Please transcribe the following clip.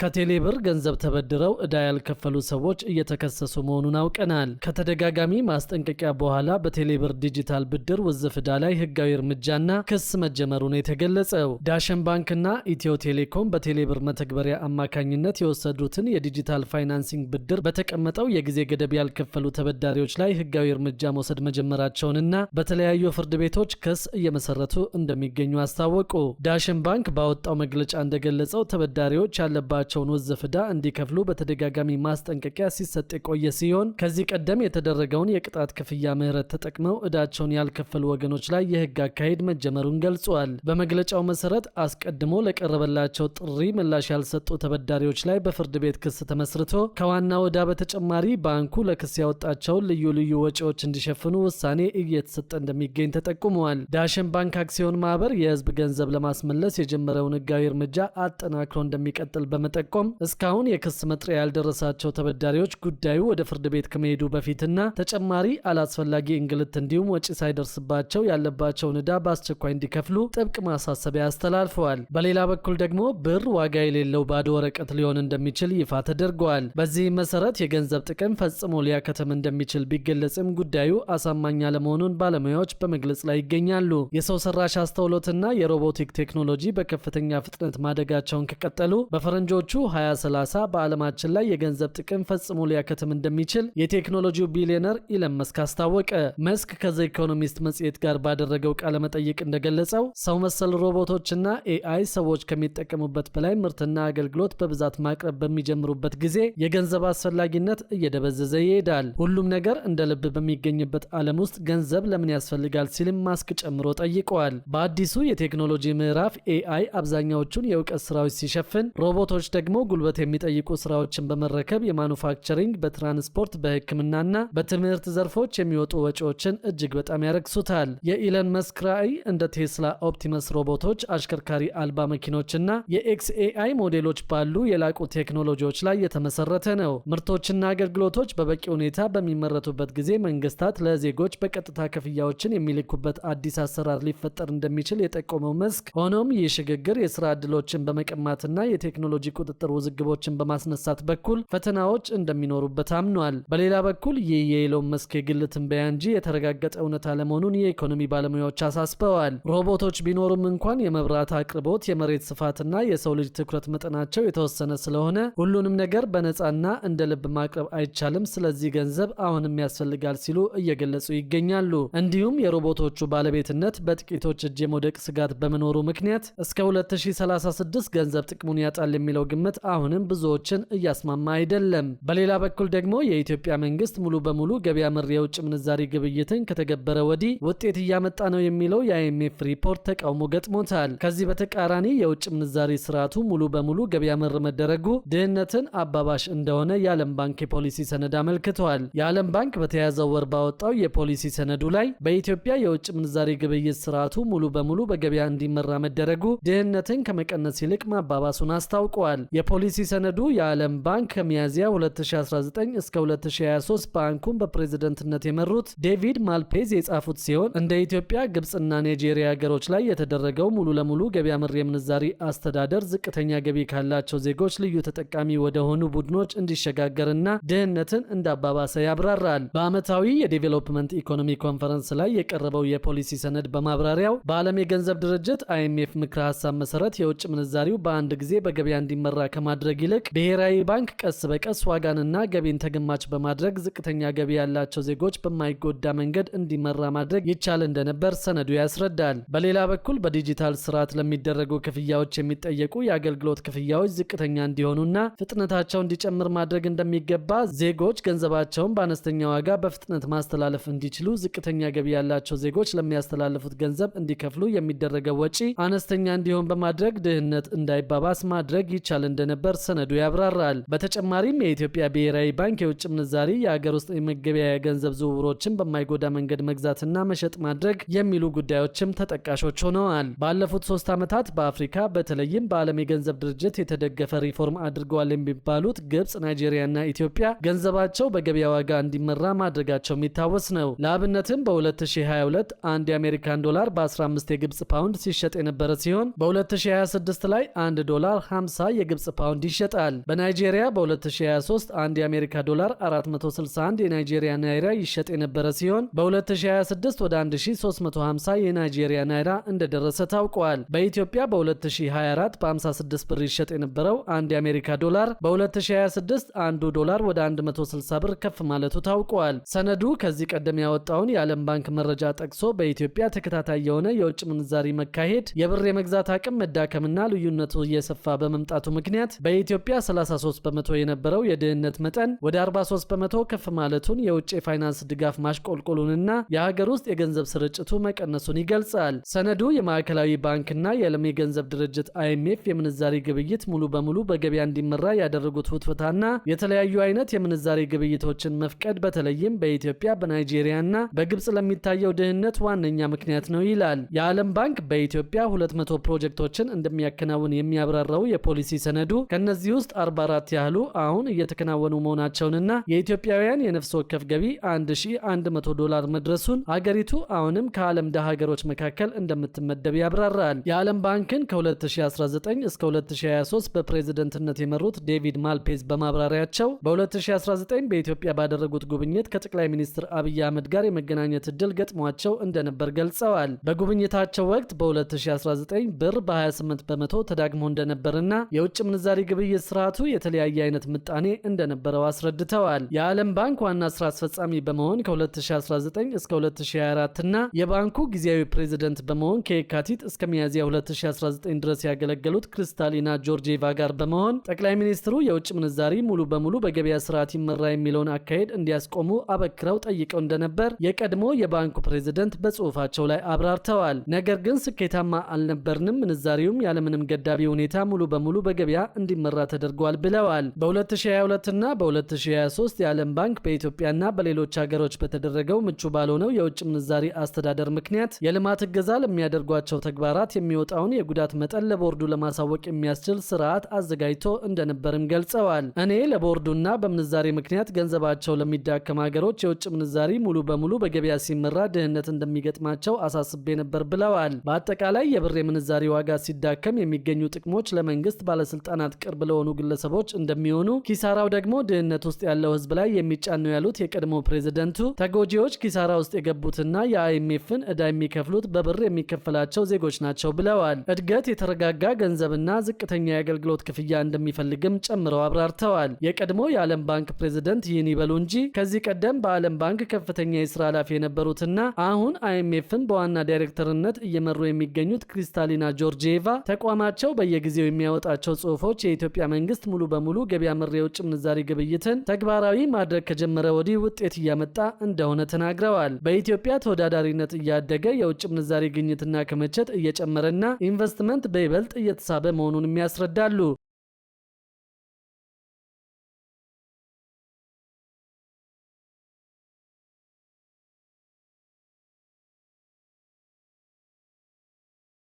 ከቴሌብር ገንዘብ ተበድረው ዕዳ ያልከፈሉ ሰዎች እየተከሰሱ መሆኑን አውቀናል። ከተደጋጋሚ ማስጠንቀቂያ በኋላ በቴሌብር ዲጂታል ብድር ውዝፍ ዕዳ ላይ ህጋዊ እርምጃና ክስ መጀመሩ ነው የተገለጸው። ዳሽን ባንክና ኢትዮ ቴሌኮም በቴሌብር መተግበሪያ አማካኝነት የወሰዱትን የዲጂታል ፋይናንሲንግ ብድር በተቀመጠው የጊዜ ገደብ ያልከፈሉ ተበዳሪዎች ላይ ህጋዊ እርምጃ መውሰድ መጀመራቸውንና በተለያዩ ፍርድ ቤቶች ክስ እየመሰረቱ እንደሚገኙ አስታወቁ። ዳሽን ባንክ ባወጣው መግለጫ እንደገለጸው ተበዳሪዎች ያለባቸው ውዝፍ ዕዳ እንዲከፍሉ በተደጋጋሚ ማስጠንቀቂያ ሲሰጥ የቆየ ሲሆን ከዚህ ቀደም የተደረገውን የቅጣት ክፍያ ምህረት ተጠቅመው ዕዳቸውን ያልከፈሉ ወገኖች ላይ የህግ አካሄድ መጀመሩን ገልጿል። በመግለጫው መሰረት አስቀድሞ ለቀረበላቸው ጥሪ ምላሽ ያልሰጡ ተበዳሪዎች ላይ በፍርድ ቤት ክስ ተመስርቶ ከዋናው ዕዳ በተጨማሪ ባንኩ ለክስ ያወጣቸውን ልዩ ልዩ ወጪዎች እንዲሸፍኑ ውሳኔ እየተሰጠ እንደሚገኝ ተጠቁመዋል። ዳሽን ባንክ አክሲዮን ማህበር የህዝብ ገንዘብ ለማስመለስ የጀመረውን ህጋዊ እርምጃ አጠናክሮ እንደሚቀጥል በመጠቆም እስካሁን የክስ መጥሪያ ያልደረሳቸው ተበዳሪዎች ጉዳዩ ወደ ፍርድ ቤት ከመሄዱ በፊትና ተጨማሪ አላስፈላጊ እንግልት እንዲሁም ወጪ ሳይደርስባቸው ያለባቸውን ዕዳ በአስቸኳይ እንዲከፍሉ ጥብቅ ማሳሰቢያ አስተላልፈዋል። በሌላ በኩል ደግሞ ብር ዋጋ የሌለው ባዶ ወረቀት ሊሆን እንደሚችል ይፋ ተደርገዋል። በዚህም መሰረት የገንዘብ ጥቅም ፈጽሞ ሊያከተም እንደሚችል ቢገለጽም ጉዳዩ አሳማኝ አለመሆኑን ባለሙያዎች በመግለጽ ላይ ይገኛሉ። የሰው ሰራሽ አስተውሎትና የሮቦቲክ ቴክኖሎጂ በከፍተኛ ፍጥነት ማደጋቸውን ከቀጠሉ በፈረንጆቹ 2030 በዓለማችን ላይ የገንዘብ ጥቅም ፈጽሞ ሊያከትም እንደሚችል የቴክኖሎጂው ቢሊዮነር ኢለን መስክ አስታወቀ። መስክ ከዘ ኢኮኖሚስት መጽሔት ጋር ባደረገው ቃለ መጠይቅ እንደገለጸው ሰው መሰል ሮቦቶችና ኤአይ ሰዎች ከሚጠቀሙበት በላይ ምርትና አገልግሎት በብዛት ማቅረብ በሚጀምሩበት ጊዜ የገንዘብ አስፈላጊነት እየደበዘዘ ይሄዳል። ሁሉም ነገር እንደ ልብ በሚገኝበት ዓለም ውስጥ ገንዘብ ለምን ያስፈልጋል ሲልም ማስክ ጨምሮ ጠይቀዋል። በአዲሱ የቴክኖሎጂ ምዕራፍ ኤአይ አብዛኛዎቹን የእውቀት ስራዎች ሲሸፍን፣ ሮቦቶች ደግሞ ጉልበት የሚጠይቁ ስራዎችን በመረከብ የማኑፋክቸሪንግ፣ በትራንስፖርት፣ በሕክምናና በትምህርት ዘርፎች የሚወጡ ወጪዎችን እጅግ በጣም ያረክሱታል። የኢለን መስክ ራዕይ እንደ ቴስላ ኦፕቲመስ ሮቦቶች፣ አሽከርካሪ አልባ መኪኖችና የኤክስኤአይ ሞዴሎች ባሉ የላቁ ቴክኖሎጂዎች ላይ የተመሰረተ ነው። ምርቶችና አገልግሎቶች በበቂ ሁኔታ በሚመረቱበት ጊዜ መንግስታት ለዜጎች በቀጥታ ክፍያዎችን የሚልኩበት አዲስ አሰራር ሊፈጠር እንደሚችል የጠቆመው መስክ፣ ሆኖም ይህ ሽግግር የስራ ዕድሎችን በመቀማትና የቴክኖሎጂ ቁጥጥር ውዝግቦችን በማስነሳት በኩል ፈተናዎች እንደሚኖሩበት አምኗል። በሌላ በኩል ይህ የኢሎን መስክ የግል ትንበያ እንጂ የተረጋገጠ እውነት አለመሆኑን የኢኮኖሚ ባለሙያዎች አሳስበዋል። ሮቦቶች ቢኖሩም እንኳን የመብራት አቅርቦት፣ የመሬት ስፋትና የሰው ልጅ ትኩረት መጠናቸው የተወሰነ ስለሆነ ሁሉንም ነገር በነፃና እንደ ልብ ማቅረብ አይቻልም። ስለዚህ ገንዘብ አሁንም ያስፈልጋል ሲሉ እየገለጹ ይገኛሉ። እንዲሁም የሮቦቶቹ ባለቤትነት በጥቂቶች እጅ የመውደቅ ስጋት በመኖሩ ምክንያት እስከ 2036 ገንዘብ ጥቅሙን ያጣል የሚለው ግምት አሁንም ብዙዎችን እያስማማ አይደለም። በሌላ በኩል ደግሞ የኢትዮጵያ መንግስት ሙሉ በሙሉ ገበያ መር የውጭ ምንዛሪ ግብይትን ከተገበረ ወዲህ ውጤት እያመጣ ነው የሚለው የአይኤምኤፍ ሪፖርት ተቃውሞ ገጥሞታል። ከዚህ በተቃራኒ የውጭ ምንዛሪ ስርዓቱ ሙሉ በሙሉ ገበያ መር መደረጉ ድህነትን አባባሽ እንደሆነ የዓለም ባንክ የፖሊሲ ሰነድ አመልክቷል። የዓለም ባንክ በተያዘው ወር ባወጣው የፖሊሲ ሰነዱ ላይ በኢትዮጵያ የውጭ ምንዛሪ ግብይት ስርዓቱ ሙሉ በሙሉ በገበያ እንዲመራ መደረጉ ድህነትን ከመቀነስ ይልቅ ማባባሱን አስታውቋል። የፖሊሲ ሰነዱ የዓለም ባንክ ከሚያዝያ 2019 እስከ 2023 ባንኩን በፕሬዝደንትነት የመሩት ዴቪድ ማልፔዝ የጻፉት ሲሆን እንደ ኢትዮጵያ፣ ግብጽና ናይጄሪያ ሀገሮች ላይ የተደረገው ሙሉ ለሙሉ ገበያ መር የምንዛሪ አስተዳደር ዝቅተኛ ገቢ ካላቸው ዜጎች ልዩ ተጠቃሚ ወደ ሆኑ ቡድኖች እንዲሸጋገርና ድህነትን እንዳባባሰ ያብራራል። በዓመታዊ የዴቨሎፕመንት ኢኮኖሚ ኮንፈረንስ ላይ የቀረበው የፖሊሲ ሰነድ በማብራሪያው በዓለም የገንዘብ ድርጅት አይኤምኤፍ ምክረ ሀሳብ መሰረት የውጭ ምንዛሪው በአንድ ጊዜ በገበያ እንዲመራ ከማድረግ ይልቅ ብሔራዊ ባንክ ቀስ በቀስ ዋጋንና ገቢን ተገማች በማድረግ ዝቅተኛ ገቢ ያላቸው ዜጎች በማይጎዳ መንገድ እንዲመራ ማድረግ ይቻል እንደነበር ሰነዱ ያስረዳል። በሌላ በኩል በዲጂታል ስርዓት ለሚደረጉ ክፍያዎች የሚጠየቁ የአገልግሎት ክፍያዎች ዝቅተኛ እንዲሆኑና ፍጥነታቸው እንዲጨምር ማድረግ እንደሚገባ፣ ዜጎች ገንዘባቸውን በአነስተኛ ዋጋ በፍጥነት ማስተላለፍ እንዲችሉ፣ ዝቅተኛ ገቢ ያላቸው ዜጎች ለሚያስተላልፉት ገንዘብ እንዲከፍሉ የሚደረገው ወጪ አነስተኛ እንዲሆን በማድረግ ድህነት እንዳይባባስ ማድረግ ይቻል እንደነበር ሰነዱ ያብራራል። በተጨማሪም የኢትዮጵያ ብሔራዊ ባንክ የውጭ ምንዛሪ የሀገር ውስጥ የመገበያያ ገንዘብ ዝውውሮችን በማይጎዳ መንገድ መግዛትና መሸጥ ማድረግ የሚሉ ጉዳዮችም ተጠቃሾች ሆነዋል። ባለፉት 3 ዓመታት በአፍሪካ በተለይም በዓለም የገንዘብ ድርጅት የተደገፈ ሪፎርም አድርገዋል የሚባሉት ግብጽ፣ ናይጄሪያና ኢትዮጵያ ገንዘባቸው በገበያ ዋጋ እንዲመራ ማድረጋቸው የሚታወስ ነው። ለአብነትም በ2022 አንድ የአሜሪካን ዶላር በ15 የግብጽ ፓውንድ ሲሸጥ የነበረ ሲሆን በ2026 ላይ $1 50 የግብጽ ፓውንድ ይሸጣል። በናይጄሪያ በ2023 አንድ የአሜሪካ ዶላር 461 የናይጄሪያ ናይራ ይሸጥ የነበረ ሲሆን በ2026 ወደ 1350 የናይጄሪያ ናይራ እንደደረሰ ታውቋል። በኢትዮጵያ በ2024 በ56 ብር ይሸጥ የነበረው አንድ የአሜሪካ ዶላር በ2026 አንዱ ዶላር ወደ 160 ብር ከፍ ማለቱ ታውቋል። ሰነዱ ከዚህ ቀደም ያወጣውን የዓለም ባንክ መረጃ ጠቅሶ በኢትዮጵያ ተከታታይ የሆነ የውጭ ምንዛሪ መካሄድ የብር የመግዛት አቅም መዳከምና ልዩነቱ እየሰፋ በመምጣቱ ምክንያት በኢትዮጵያ 33 በመቶ የነበረው የድህነት መጠን ወደ 43 በመቶ ከፍ ማለቱን፣ የውጭ የፋይናንስ ድጋፍ ማሽቆልቆሉንና የሀገር ውስጥ የገንዘብ ስርጭቱ መቀነሱን ይገልጻል። ሰነዱ የማዕከላዊ ባንክና የዓለም የገንዘብ ድርጅት IMF የምንዛሪ ግብይት ሙሉ በሙሉ በገበያ እንዲመራ ያደረጉት ውትወታና የተለያዩ አይነት የምንዛሪ ግብይቶችን መፍቀድ በተለይም በኢትዮጵያ በናይጄሪያና በግብጽ ለሚታየው ድህነት ዋነኛ ምክንያት ነው ይላል። የዓለም ባንክ በኢትዮጵያ 200 ፕሮጀክቶችን እንደሚያከናውን የሚያብራራው የፖሊሲ ሰነዱ ከነዚህ ውስጥ 44 ያህሉ አሁን እየተከናወኑ መሆናቸውንና የኢትዮጵያውያን የነፍስ ወከፍ ገቢ $1100 መድረሱን አገሪቱ አሁንም ከዓለም ደሃ ሀገሮች መካከል እንደምትመደብ ያብራራል። የዓለም ባንክን ከ2019 እስከ 2023 በፕሬዝደንትነት የመሩት ዴቪድ ማልፔዝ በማብራሪያቸው በ2019 በኢትዮጵያ ባደረጉት ጉብኝት ከጠቅላይ ሚኒስትር አብይ አህመድ ጋር የመገናኘት እድል ገጥሟቸው እንደነበር ገልጸዋል። በጉብኝታቸው ወቅት በ2019 ብር በ28 በመቶ ተዳግሞ እንደነበርና የውጭ ምንዛሪ ግብይት ስርዓቱ የተለያየ አይነት ምጣኔ እንደነበረው አስረድተዋል። የዓለም ባንክ ዋና ስራ አስፈጻሚ በመሆን ከ2019 እስከ 2024 እና የባንኩ ጊዜያዊ ፕሬዝደንት በመሆን ከየካቲት እስከ ሚያዝያ 2019 ድረስ ያገለገሉት ክሪስታሊና ጆርጂየቫ ጋር በመሆን ጠቅላይ ሚኒስትሩ የውጭ ምንዛሪ ሙሉ በሙሉ በገበያ ስርዓት ይመራ የሚለውን አካሄድ እንዲያስቆሙ አበክረው ጠይቀው እንደነበር የቀድሞ የባንኩ ፕሬዝደንት በጽሁፋቸው ላይ አብራርተዋል። ነገር ግን ስኬታማ አልነበርንም፣ ምንዛሪውም ያለምንም ገዳቢ ሁኔታ ሙሉ በሙሉ በገበያ እንዲመራ ተደርጓል ብለዋል። በ2022 እና በ2023 የዓለም ባንክ በኢትዮጵያና በሌሎች ሀገሮች በተደረገው ምቹ ባልሆነው የውጭ ምንዛሪ አስተዳደር ምክንያት የልማት እገዛ ለሚያደርጓቸው ተግባራት የሚወጣውን የጉዳት መጠን ለቦርዱ ለማሳወቅ የሚያስችል ስርዓት አዘጋጅቶ እንደነበርም ገልጸዋል። እኔ ለቦርዱና በምንዛሪ ምክንያት ገንዘባቸው ለሚዳከም ሀገሮች የውጭ ምንዛሪ ሙሉ በሙሉ በገበያ ሲመራ ድህነት እንደሚገጥማቸው አሳስቤ ነበር ብለዋል። በአጠቃላይ የብር የምንዛሪ ዋጋ ሲዳከም የሚገኙ ጥቅሞች ለመንግስት ባለስልጣናት ቅርብ ለሆኑ ግለሰቦች እንደሚሆኑ፣ ኪሳራው ደግሞ ድህነት ውስጥ ያለው ህዝብ ላይ የሚጫን ነው ያሉት የቀድሞ ፕሬዝደንቱ ተጎጂዎች ኪሳራ ውስጥ የገቡትና የአይኤምኤፍን ዕዳ የሚከፍሉት በብር የሚከፈላቸው ዜጎች ናቸው ብለዋል። እድገት የተረጋጋ ገንዘብና ዝቅተኛ የአገልግሎት ክፍያ እንደሚፈልግም ጨምረው አብራርተዋል። የቀድሞ የዓለም ባንክ ፕሬዝደንት ይህን ይበሉ እንጂ ከዚህ ቀደም በዓለም ባንክ ከፍተኛ የስራ ኃላፊ የነበሩትና አሁን አይኤምኤፍን በዋና ዳይሬክተርነት እየመሩ የሚገኙት ክሪስታሊና ጆርጂየቫ ተቋማቸው በየጊዜው የሚያወጣቸው ጽሁፎች የኢትዮጵያ መንግስት ሙሉ በሙሉ ገበያ መር የውጭ ምንዛሪ ግብይትን ተግባራዊ ማድረግ ከጀመረ ወዲህ ውጤት እያመጣ እንደሆነ ተናግረዋል። በኢትዮጵያ ተወዳዳሪነት እያደገ የውጭ ምንዛሪ ግኝትና ክምችት እየጨመረና ኢንቨስትመንት በይበልጥ እየተሳበ መሆኑን ያስረዳሉ።